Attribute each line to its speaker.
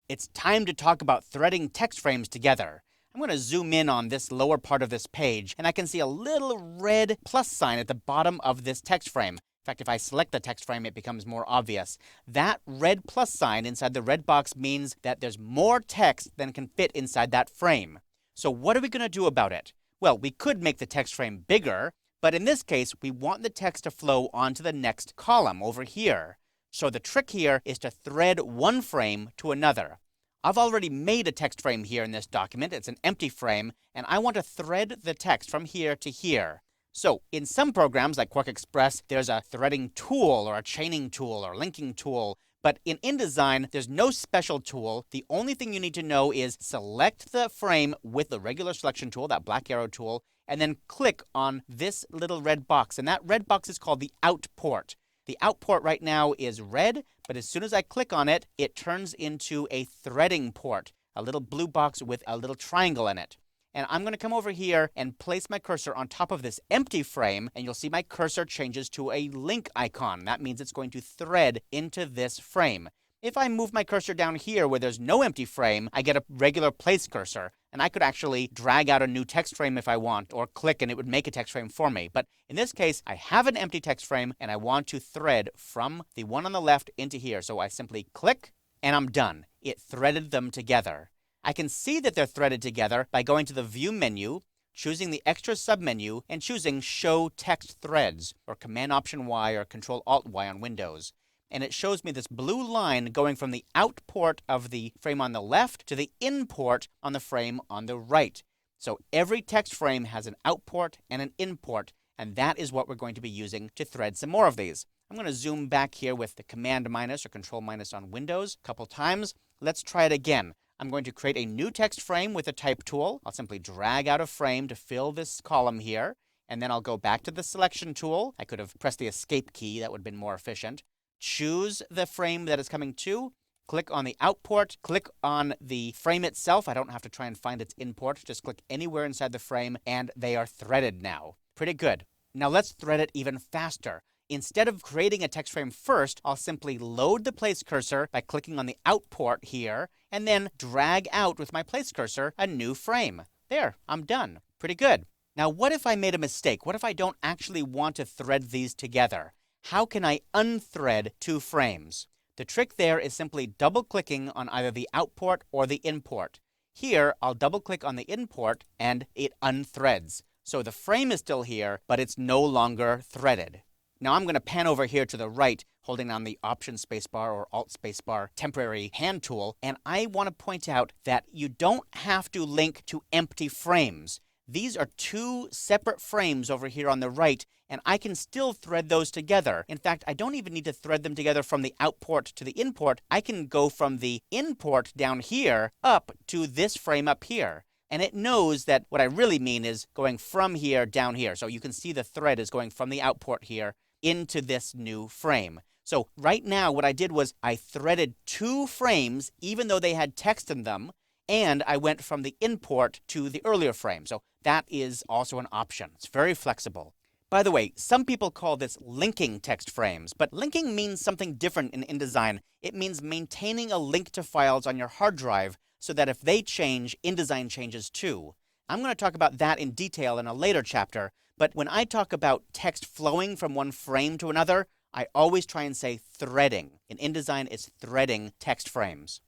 Speaker 1: It's time to talk about threading text frames together. I'm going to zoom in on this lower part of this page, and I can see a little red plus sign at the bottom of this text frame. In fact, if I select the text frame, it becomes more obvious. That red plus sign inside the red box means that there's more text than can fit inside that frame. So what are we going to do about it? Well, we could make the text frame bigger, but in this case, we want the text to flow onto the next column over here. So the trick here is to thread one frame to another. I've already made a text frame here in this document. It's an empty frame, and I want to thread the text from here to here. So in some programs like QuarkXPress, there's a threading tool or a chaining tool or linking tool. But in InDesign, there's no special tool. The only thing you need to know is select the frame with the regular selection tool, that black arrow tool, and then click on this little red box. And that red box is called the out port. The out port right now is red, but as soon as I click on it, it turns into a threading port, a little blue box with a little triangle in it. And I'm going to come over here and place my cursor on top of this empty frame, and you'll see my cursor changes to a link icon. That means it's going to thread into this frame. If I move my cursor down here where there's no empty frame, I get a regular place cursor. And I could actually drag out a new text frame if I want, or click and it would make a text frame for me. But in this case, I have an empty text frame and I want to thread from the one on the left into here. So I simply click and I'm done. It threaded them together. I can see that they're threaded together by going to the View menu, choosing the extra submenu, and choosing Show Text Threads, or Command-Option-Y or Control-Alt-Y on Windows. And it shows me this blue line going from the out port of the frame on the left to the in port on the frame on the right. So every text frame has an out port and an in port, and that is what we're going to be using to thread some more of these. I'm going to zoom back here with the Command minus or Control minus on Windows a couple times. Let's try it again. I'm going to create a new text frame with a type tool. I'll simply drag out a frame to fill this column here, and then I'll go back to the selection tool. I could have pressed the escape key. That would have been more efficient. Choose the frame that is coming to, click on the out port, click on the frame itself. I don't have to try and find its in port. Just click anywhere inside the frame, and they are threaded now. Pretty good. Now let's thread it even faster. Instead of creating a text frame first, I'll simply load the place cursor by clicking on the out port here, and then drag out with my place cursor a new frame. There, I'm done. Pretty good. Now what if I made a mistake? What if I don't actually want to thread these together? How can I unthread two frames? The trick there is simply double-clicking on either the out port or the in port. Here, I'll double-click on the in port and it unthreads. So the frame is still here, but it's no longer threaded. Now I'm going to pan over here to the right, holding down the Option spacebar or Alt spacebar temporary hand tool, and I want to point out that you don't have to link to empty frames. These are two separate frames over here on the right, and I can still thread those together. In fact, I don't even need to thread them together from the out port to the in port. I can go from the in port down here up to this frame up here. And it knows that what I really mean is going from here down here. So you can see the thread is going from the out port here into this new frame. So right now what I did was I threaded two frames even though they had text in them, and I went from the in port to the earlier frame. So that is also an option. It's very flexible. By the way, some people call this linking text frames, but linking means something different in InDesign. It means maintaining a link to files on your hard drive so that if they change, InDesign changes too. I'm going to talk about that in detail in a later chapter, but when I talk about text flowing from one frame to another, I always try and say threading. In InDesign, it's threading text frames.